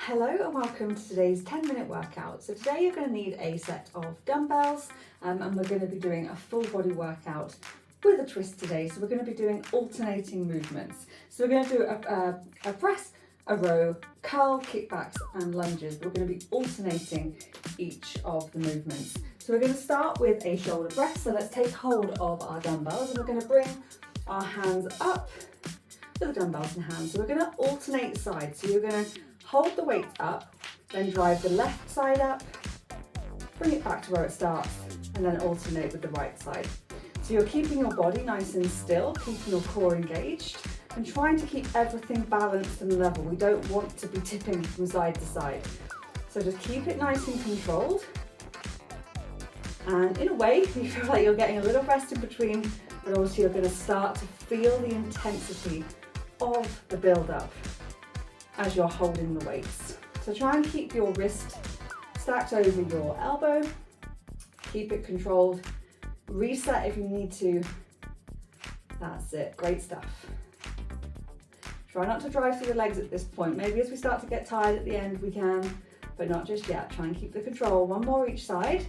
Hello and welcome to today's 10-minute workout. So today you're going to need a set of dumbbells and we're going to be doing a full body workout with a twist today. So we're going to be doing alternating movements. So we're going to do a press, a row, curl, kickbacks and lunges. We're going to be alternating each of the movements. So we're going to start with a shoulder press. So let's take hold of our dumbbells and we're going to bring our hands up with the dumbbells in hand. So we're going to alternate sides. So you're going to hold the weight up, then drive the left side up, bring it back to where it starts, and then alternate with the right side. So you're keeping your body nice and still, keeping your core engaged, and trying to keep everything balanced and level. We don't want to be tipping from side to side. So just keep it nice and controlled. And in a way, you feel like you're getting a little rest in between, but also you're going to start to feel the intensity of the build-up as you're holding the weights. So try and keep your wrist stacked over your elbow, keep it controlled, reset if you need to. That's it, great stuff. Try not to drive through the legs at this point. Maybe as we start to get tired at the end we can, but not just yet. Try and keep the control. One more each side,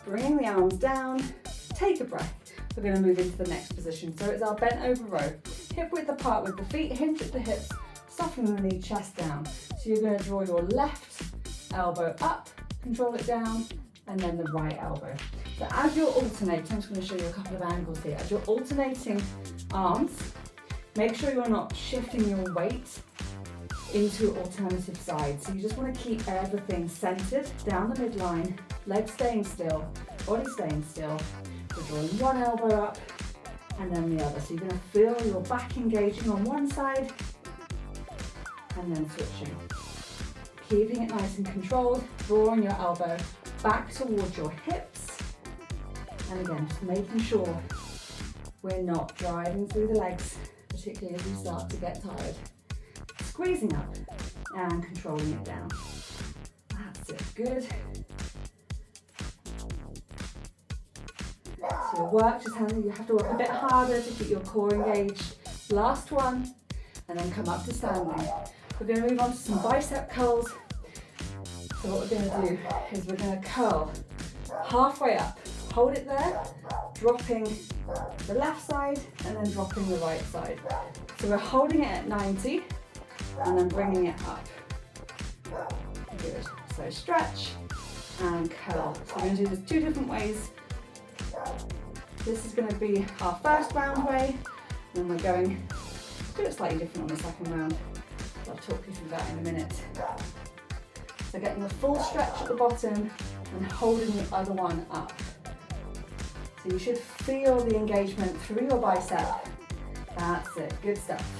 bringing the arms down, take a breath. We're going to move into the next position. So it's our bent over row, hip width apart with the feet, hinge at the hips, softening the knee, chest down. So you're going to draw your left elbow up, control it down, and then the right elbow. So as you're alternating, I'm just going to show you a couple of angles here. As you're alternating arms, make sure you're not shifting your weight into alternative sides. So you just want to keep everything centered down the midline, legs staying still, body staying still. We're drawing one elbow up and then the other. So you're going to feel your back engaging on one side and then switching. Keeping it nice and controlled, drawing your elbow back towards your hips. And again, just making sure we're not driving through the legs, particularly as we start to get tired. Squeezing up and controlling it down. That's it, good. So your work, you have to work a bit harder to keep your core engaged. Last one, and then come up to standing. We're going to move on to some bicep curls. So what we're going to do is we're going to curl halfway up, hold it there, dropping the left side and then dropping the right side. So we're holding it at 90 and then bringing it up. Good. So stretch and curl. So we're going to do this two different ways. This is going to be our first round way, and then we're going to do it slightly different on the second round. I'll talk you through that in a minute. So getting the full stretch at the bottom and holding the other one up. So you should feel the engagement through your bicep. That's it, good stuff.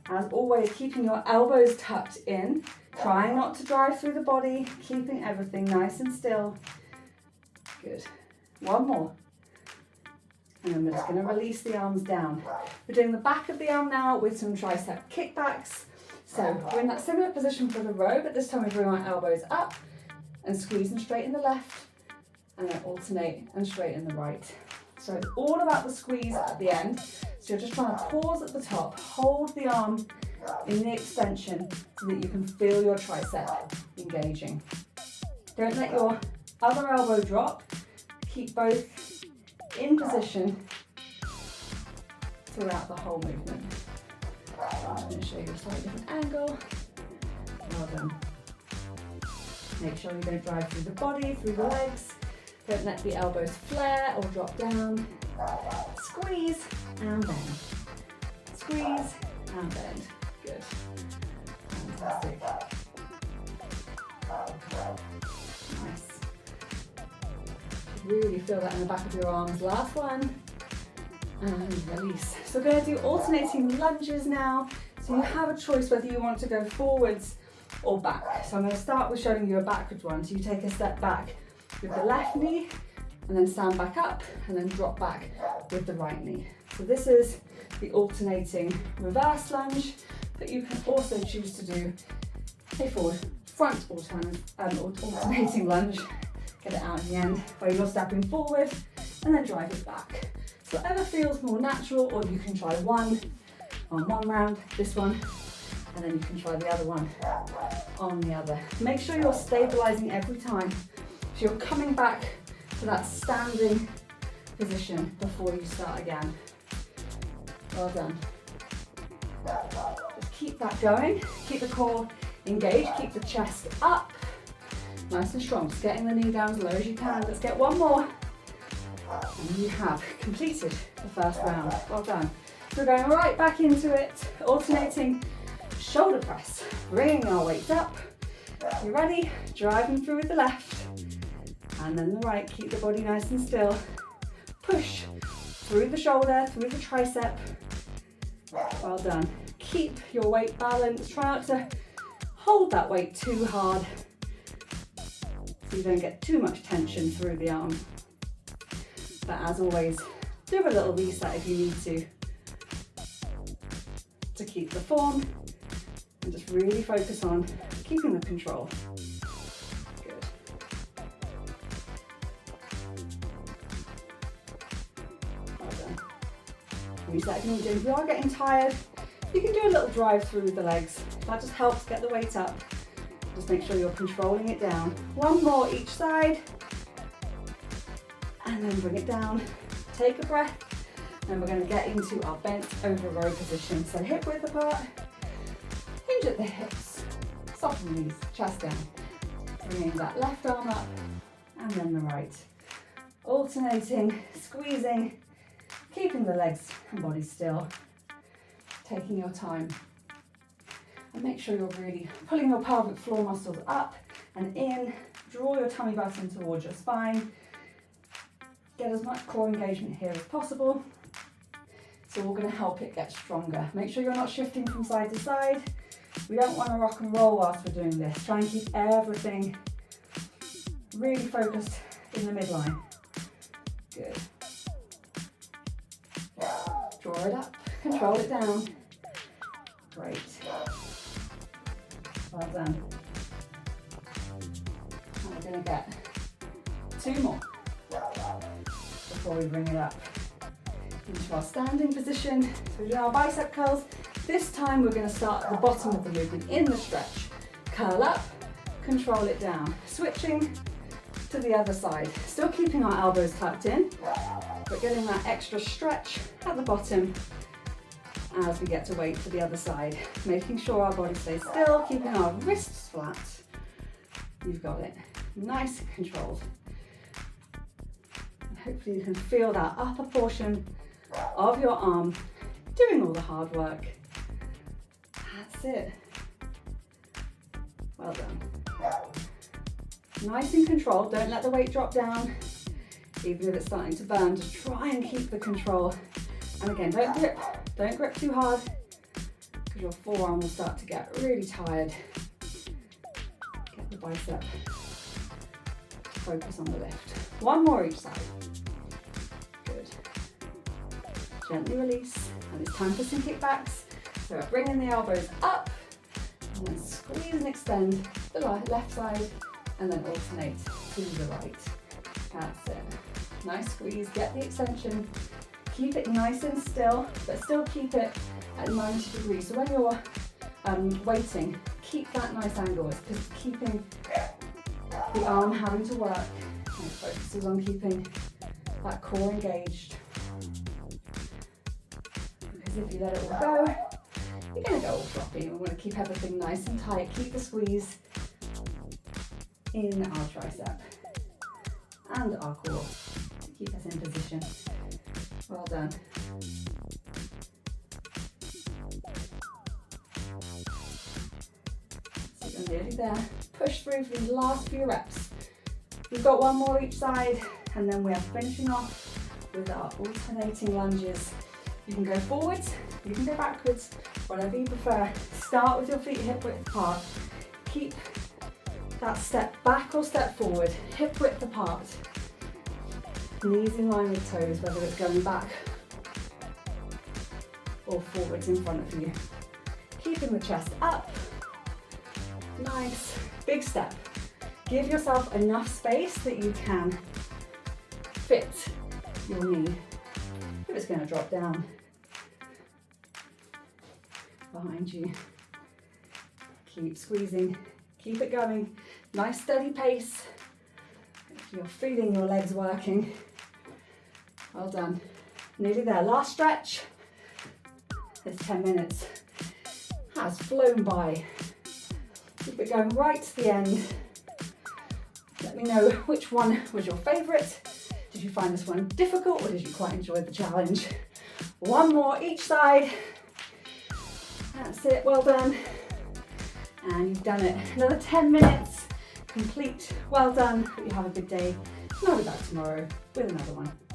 As always, keeping your elbows tucked in, trying not to drive through the body, keeping everything nice and still. Good. One more. And then we're just going to release the arms down. We're doing the back of the arm now with some tricep kickbacks. So we're in that similar position for the row, but this time we bring our elbows up and squeeze and straighten the left, and then alternate and straighten the right. So it's all about the squeeze at the end. So you're just trying to pause at the top, hold the arm in the extension so that you can feel your tricep engaging. Don't let your other elbow drop. Keep both in position throughout the whole movement. I'm going to show you a slightly different angle. Well done. Make sure you don't drive through the body, through the legs. Don't let the elbows flare or drop down. Squeeze and bend. Squeeze and bend. Good. Fantastic. Nice. Really feel that in the back of your arms. Last one. And release. So we're going to do alternating lunges now. So you have a choice whether you want to go forwards or back. So I'm going to start with showing you a backwards one. So you take a step back with the left knee and then stand back up and then drop back with the right knee. So this is the alternating reverse lunge, but you can also choose to do a forward front alternating lunge. Get it out in the end where you're stepping forward and then drive it back. So whatever feels more natural, or you can try one on one round, this one, and then you can try the other one on the other. Make sure you're stabilizing every time, so you're coming back to that standing position before you start again. Well done. Just keep that going, keep the core engaged, keep the chest up, nice and strong, just getting the knee down as low as you can. Let's get one more, and you have completed the first round. Well done. So we're going right back into it, alternating shoulder press, bringing our weight up. You ready? Driving through with the left, and then the right. Keep the body nice and still. Push through the shoulder, through the tricep. Well done. Keep your weight balanced. Try not to hold that weight too hard, so you don't get too much tension through the arm. But as always, do a little reset if you need to keep the form, and just really focus on keeping the control. Good. Well done. Reset if you need to. If you are getting tired, you can do a little drive through the legs. That just helps get the weight up. Just make sure you're controlling it down. One more each side, and then bring it down. Take a breath, and we're going to get into our bent over row position. So hip width apart, hinge at the hips, soften the knees, chest down. Bringing that left arm up, and then the right. Alternating, squeezing, keeping the legs and body still. Taking your time. And make sure you're really pulling your pelvic floor muscles up and in. Draw your tummy button towards your spine. Get as much core engagement here as possible. So we're going to help it get stronger. Make sure you're not shifting from side to side. We don't want to rock and roll whilst we're doing this. Try and keep everything really focused in the midline. Good. Draw it up, control it down. Great. Well done. And we're going to get 2 more before we bring it up into our standing position. So we're doing our bicep curls. This time we're going to start at the bottom of the movement in the stretch. Curl up, control it down. Switching to the other side. Still keeping our elbows tucked in, but getting that extra stretch at the bottom as we get to wait for the other side. Making sure our body stays still, keeping our wrists flat. You've got it. Nice and controlled. And hopefully you can feel that upper portion of your arm doing all the hard work. That's it. Well done. Nice and controlled. Don't let the weight drop down. Even if it's starting to burn, just try and keep the control. And again, don't grip too hard, because your forearm will start to get really tired. Get the bicep to focus on the lift. 1 more each side. Good. Gently release, and it's time for some kickbacks. So we're bringing the elbows up, and then squeeze and extend the left side, and then alternate to the right. That's it. Nice squeeze, get the extension. Keep it nice and still, but still keep it at 90 degrees. So when you're waiting, keep that nice angle. It's just keeping the arm having to work, and it focuses on keeping that core engaged. Because if you let it all go, you're going to go all floppy. We want to keep everything nice and tight. Keep the squeeze in our tricep and our core to keep us in position. Well done. So you're nearly there. Push through for these last few reps. We've got 1 more each side, and then we are finishing off with our alternating lunges. You can go forwards, you can go backwards, whatever you prefer. Start with your feet hip width apart. Keep that step back or step forward, hip width apart. Knees in line with toes, whether it's going back or forwards in front of you. Keeping the chest up. Nice. Big step. Give yourself enough space that you can fit your knee. If it's going to drop down behind you. Keep squeezing, keep it going. Nice steady pace. If you're feeling your legs working. Well done. Nearly there. Last stretch. This 10 minutes has flown by. Keep it going right to the end. Let me know which one was your favourite. Did you find this one difficult or did you quite enjoy the challenge? One more each side. That's it, well done. And you've done it. Another 10 minutes complete. Well done. Hope you have a good day. And I'll be back tomorrow with another one.